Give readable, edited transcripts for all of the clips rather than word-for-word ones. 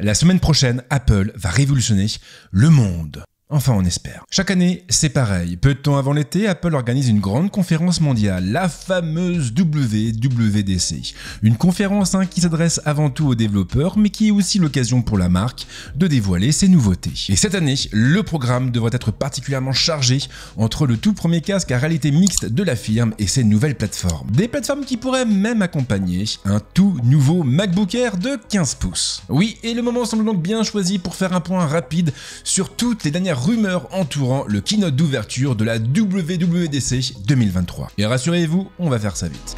La semaine prochaine, Apple va révolutionner le monde. Enfin, on espère. Chaque année, c'est pareil. Peu de temps avant l'été, Apple organise une grande conférence mondiale, la fameuse WWDC. Une conférence qui s'adresse avant tout aux développeurs, mais qui est aussi l'occasion pour la marque de dévoiler ses nouveautés. Et cette année, le programme devrait être particulièrement chargé entre le tout premier casque à réalité mixte de la firme et ses nouvelles plateformes. Des plateformes qui pourraient même accompagner un tout nouveau MacBook Air de 15 pouces. Oui, et le moment semble donc bien choisi pour faire un point rapide sur toutes les dernières rumeurs entourant le keynote d'ouverture de la WWDC 2023. Et rassurez-vous, on va faire ça vite.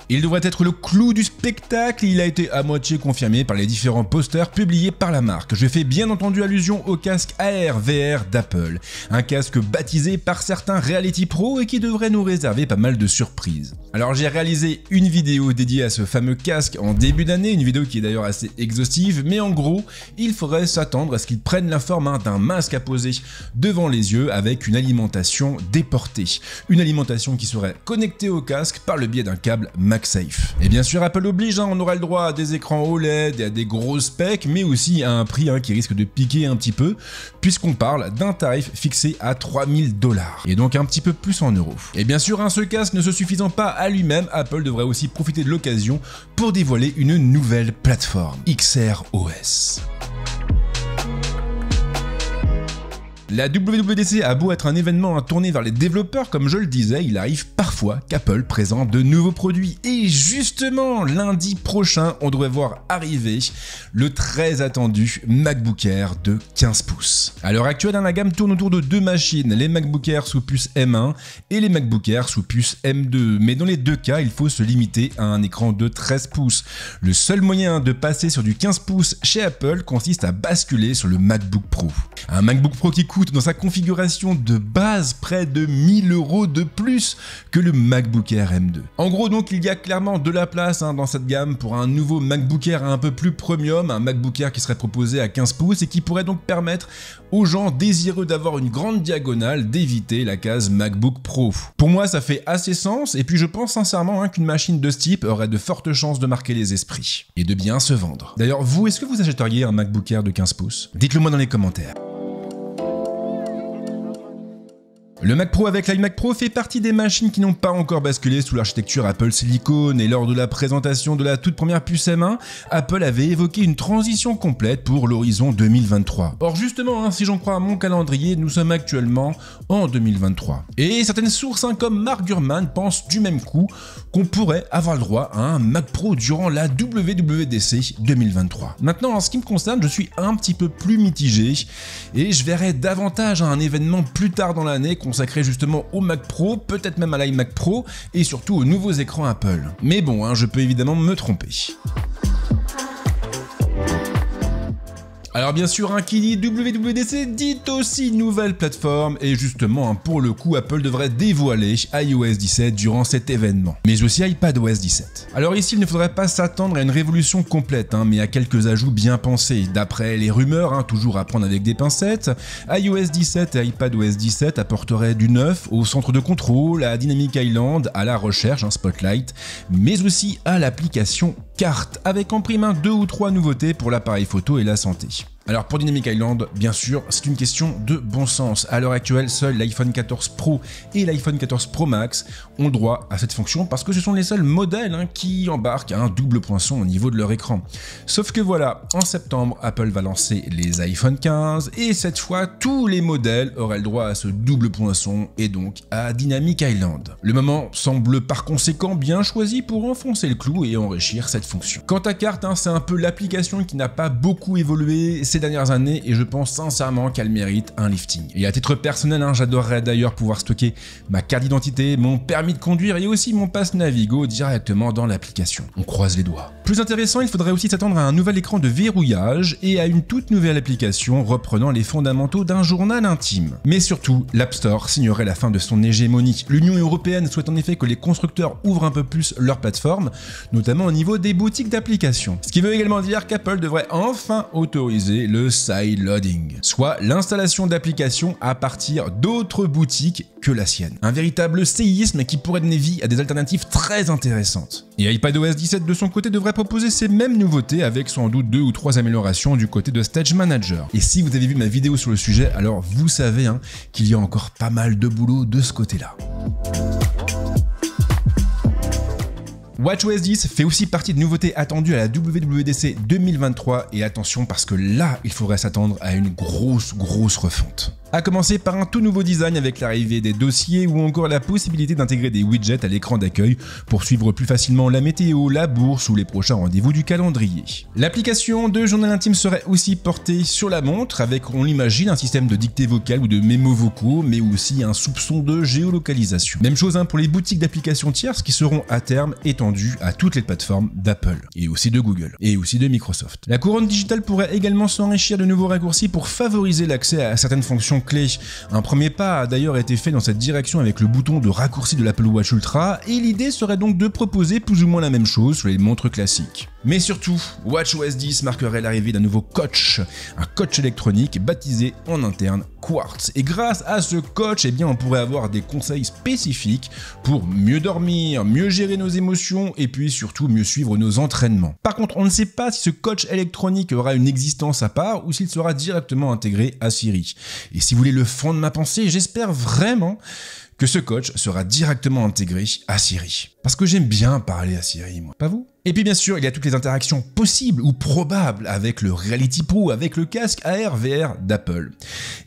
Il devrait être le clou du spectacle et il a été à moitié confirmé par les différents posters publiés par la marque. Je fais bien entendu allusion au casque AR VR d'Apple, un casque baptisé par certains Reality Pro et qui devrait nous réserver pas mal de surprises. Alors j'ai réalisé une vidéo dédiée à ce fameux casque en début d'année, une vidéo qui est d'ailleurs assez exhaustive, mais en gros, il faudrait s'attendre à ce qu'il prenne la forme d'un masque à poser devant les yeux avec une alimentation déportée. Une alimentation qui serait connectée au casque par le biais d'un câble MagSafe. Et bien sûr, Apple oblige, on aura le droit à des écrans OLED et à des gros specs, mais aussi à un prix qui risque de piquer un petit peu, puisqu'on parle d'un tarif fixé à 3000 $, et donc un petit peu plus en euros. Et bien sûr, ce casque ne se suffisant pas à lui-même, Apple devrait aussi profiter de l'occasion pour dévoiler une nouvelle plateforme, XR OS. La WWDC a beau être un événement tourné vers les développeurs, comme je le disais, il arrive parfois qu'Apple présente de nouveaux produits. Et justement, lundi prochain, on devrait voir arriver le très attendu MacBook Air de 15 pouces. À l'heure actuelle, la gamme tourne autour de deux machines, les MacBook Air sous puce M1 et les MacBook Air sous puce M2. Mais dans les deux cas, il faut se limiter à un écran de 13 pouces. Le seul moyen de passer sur du 15 pouces chez Apple consiste à basculer sur le MacBook Pro. Un MacBook Pro qui coûte dans sa configuration de base près de 1000 € de plus que le MacBook Air M2. En gros donc il y a clairement de la place dans cette gamme pour un nouveau MacBook Air un peu plus premium, un MacBook Air qui serait proposé à 15 pouces et qui pourrait donc permettre aux gens désireux d'avoir une grande diagonale d'éviter la case MacBook Pro. Pour moi ça fait assez sens et puis je pense sincèrement qu'une machine de ce type aurait de fortes chances de marquer les esprits et de bien se vendre. D'ailleurs vous, est-ce que vous achèteriez un MacBook Air de 15 pouces? Dites-le moi dans les commentaires. Le Mac Pro avec l'iMac Pro fait partie des machines qui n'ont pas encore basculé sous l'architecture Apple Silicon et lors de la présentation de la toute première puce M1, Apple avait évoqué une transition complète pour l'horizon 2023. Or justement, si j'en crois à mon calendrier, nous sommes actuellement en 2023. Et certaines sources comme Mark Gurman pensent du même coup qu'on pourrait avoir le droit à un Mac Pro durant la WWDC 2023. Maintenant, en ce qui me concerne, je suis un petit peu plus mitigé et je verrai davantage un événement plus tard dans l'année consacré justement au Mac Pro, peut-être même à l'iMac Pro et surtout aux nouveaux écrans Apple. Mais bon, je peux évidemment me tromper. Alors bien sûr, qui dit WWDC dit aussi nouvelle plateforme et justement pour le coup Apple devrait dévoiler iOS 17 durant cet événement, mais aussi iPadOS 17. Alors ici il ne faudrait pas s'attendre à une révolution complète, mais à quelques ajouts bien pensés. D'après les rumeurs, toujours à prendre avec des pincettes, iOS 17 et iPadOS 17 apporteraient du neuf au centre de contrôle, à Dynamic Island, à la recherche, Spotlight, mais aussi à l'application Carte, avec en prime 2 ou 3 nouveautés pour l'appareil photo et la santé. Alors pour Dynamic Island, bien sûr, c'est une question de bon sens. À l'heure actuelle, seul l'iPhone 14 Pro et l'iPhone 14 Pro Max ont droit à cette fonction parce que ce sont les seuls modèles qui embarquent un double poinçon au niveau de leur écran. Sauf que voilà, en septembre, Apple va lancer les iPhone 15 et cette fois, tous les modèles auraient le droit à ce double poinçon et donc à Dynamic Island. Le moment semble par conséquent bien choisi pour enfoncer le clou et enrichir cette fonction. Quant à Carte, c'est un peu l'application qui n'a pas beaucoup évolué ces dernières années et je pense sincèrement qu'elle mérite un lifting. Et à titre personnel, j'adorerais d'ailleurs pouvoir stocker ma carte d'identité, mon permis de conduire et aussi mon pass Navigo directement dans l'application. On croise les doigts. Plus intéressant, il faudrait aussi s'attendre à un nouvel écran de verrouillage et à une toute nouvelle application reprenant les fondamentaux d'un journal intime. Mais surtout, l'App Store signerait la fin de son hégémonie. L'Union européenne souhaite en effet que les constructeurs ouvrent un peu plus leur plateforme, notamment au niveau des boutiques d'applications. Ce qui veut également dire qu'Apple devrait enfin autoriser c'est le sideloading, soit l'installation d'applications à partir d'autres boutiques que la sienne. Un véritable séisme qui pourrait donner vie à des alternatives très intéressantes. Et iPadOS 17 de son côté devrait proposer ces mêmes nouveautés avec sans doute 2 ou 3 améliorations du côté de Stage Manager. Et si vous avez vu ma vidéo sur le sujet, alors vous savez qu'il y a encore pas mal de boulot de ce côté-là. WatchOS 10 fait aussi partie de nouveautés attendues à la WWDC 2023 et attention parce que là, il faudrait s'attendre à une grosse refonte. A commencer par un tout nouveau design avec l'arrivée des dossiers ou encore la possibilité d'intégrer des widgets à l'écran d'accueil pour suivre plus facilement la météo, la bourse ou les prochains rendez-vous du calendrier. L'application de journal intime serait aussi portée sur la montre avec, on l'imagine, un système de dictée vocale ou de mémos vocaux, mais aussi un soupçon de géolocalisation. Même chose pour les boutiques d'applications tierces qui seront à terme étendues à toutes les plateformes d'Apple et aussi de Google et aussi de Microsoft. La couronne digitale pourrait également s'enrichir de nouveaux raccourcis pour favoriser l'accès à certaines fonctions clés. Un premier pas a d'ailleurs été fait dans cette direction avec le bouton de raccourci de l'Apple Watch Ultra et l'idée serait donc de proposer plus ou moins la même chose sur les montres classiques. Mais surtout, WatchOS 10 marquerait l'arrivée d'un nouveau coach, un coach électronique baptisé en interne Quartz. Et grâce à ce coach, on pourrait avoir des conseils spécifiques pour mieux dormir, mieux gérer nos émotions et puis surtout mieux suivre nos entraînements. Par contre, on ne sait pas si ce coach électronique aura une existence à part ou s'il sera directement intégré à Siri. Et si vous voulez le fond de ma pensée, j'espère vraiment que ce coach sera directement intégré à Siri. Parce que j'aime bien parler à Siri, moi. Pas vous? Et puis bien sûr, il y a toutes les interactions possibles ou probables avec le Reality Pro, avec le casque AR VR d'Apple.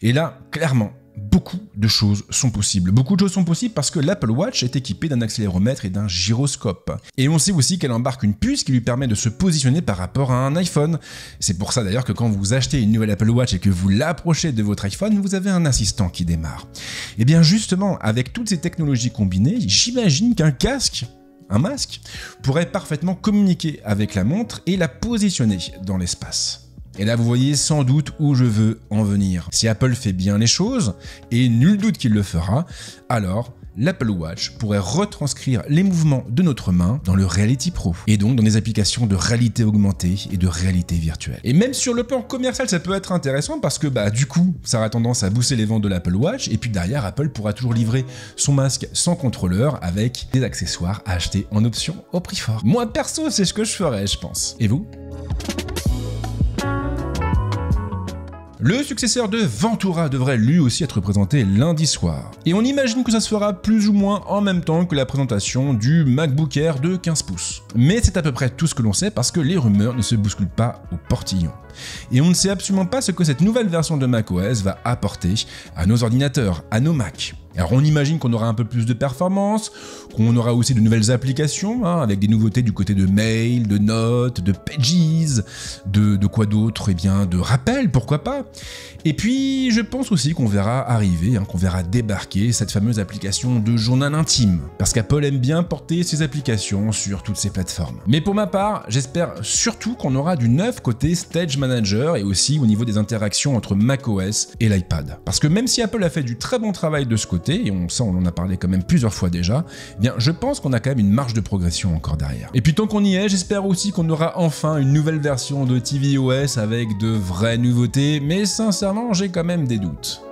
Et là, clairement, beaucoup de choses sont possibles. Beaucoup de choses sont possibles parce que l'Apple Watch est équipée d'un accéléromètre et d'un gyroscope. Et on sait aussi qu'elle embarque une puce qui lui permet de se positionner par rapport à un iPhone. C'est pour ça d'ailleurs que quand vous achetez une nouvelle Apple Watch et que vous l'approchez de votre iPhone, vous avez un assistant qui démarre. Et bien justement, avec toutes ces technologies combinées, j'imagine qu'un casque, un masque, pourrait parfaitement communiquer avec la montre et la positionner dans l'espace. Et là, vous voyez sans doute où je veux en venir. Si Apple fait bien les choses, et nul doute qu'il le fera, alors l'Apple Watch pourrait retranscrire les mouvements de notre main dans le Reality Pro, et donc dans des applications de réalité augmentée et de réalité virtuelle. Et même sur le plan commercial, ça peut être intéressant parce que du coup, ça aura tendance à booster les ventes de l'Apple Watch, et puis derrière, Apple pourra toujours livrer son masque sans contrôleur avec des accessoires à acheter en option au prix fort. Moi perso, c'est ce que je ferais, je pense. Et vous ? Le successeur de Ventura devrait lui aussi être présenté lundi soir. Et on imagine que ça se fera plus ou moins en même temps que la présentation du MacBook Air de 15 pouces. Mais c'est à peu près tout ce que l'on sait parce que les rumeurs ne se bousculent pas au portillon. Et on ne sait absolument pas ce que cette nouvelle version de macOS va apporter à nos ordinateurs, à nos Macs. Alors on imagine qu'on aura un peu plus de performance, qu'on aura aussi de nouvelles applications, avec des nouveautés du côté de mail, de notes, de pages, de quoi d'autre, de rappels, pourquoi pas. Et puis je pense aussi qu'on verra arriver, qu'on verra débarquer cette fameuse application de journal intime, parce qu'Apple aime bien porter ses applications sur toutes ces plateformes. Mais pour ma part, j'espère surtout qu'on aura du neuf côté Stage Manager et aussi au niveau des interactions entre macOS et l'iPad. Parce que même si Apple a fait du très bon travail de ce côté, et on en a parlé quand même plusieurs fois déjà, je pense qu'on a quand même une marge de progression encore derrière. Et puis tant qu'on y est, j'espère aussi qu'on aura enfin une nouvelle version de tvOS avec de vraies nouveautés, mais sincèrement, j'ai quand même des doutes.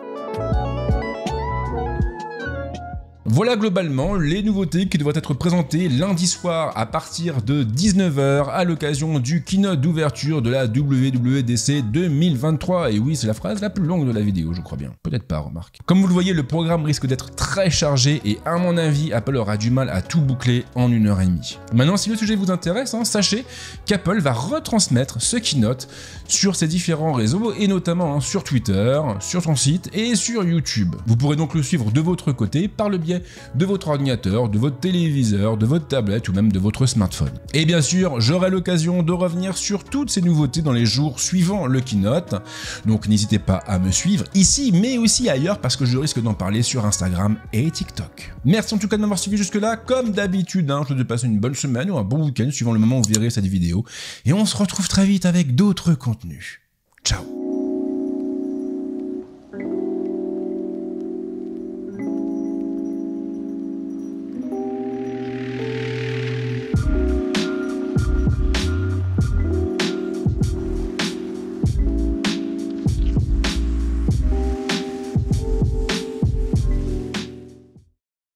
Voilà globalement les nouveautés qui devraient être présentées lundi soir à partir de 19h à l'occasion du keynote d'ouverture de la WWDC 2023. Et oui, c'est la phrase la plus longue de la vidéo, je crois bien. Peut-être pas, remarque. Comme vous le voyez, le programme risque d'être très chargé et à mon avis, Apple aura du mal à tout boucler en 1h30. Maintenant, si le sujet vous intéresse, sachez qu'Apple va retransmettre ce keynote sur ses différents réseaux et notamment sur Twitter, sur son site et sur YouTube. Vous pourrez donc le suivre de votre côté par le biais de votre ordinateur, de votre téléviseur, de votre tablette ou même de votre smartphone. Et bien sûr, j'aurai l'occasion de revenir sur toutes ces nouveautés dans les jours suivant le keynote, donc n'hésitez pas à me suivre ici mais aussi ailleurs parce que je risque d'en parler sur Instagram et TikTok. Merci en tout cas de m'avoir suivi jusque là, comme d'habitude, je vous souhaite de passer une bonne semaine ou un bon week-end suivant le moment où vous verrez cette vidéo, et on se retrouve très vite avec d'autres contenus. Ciao.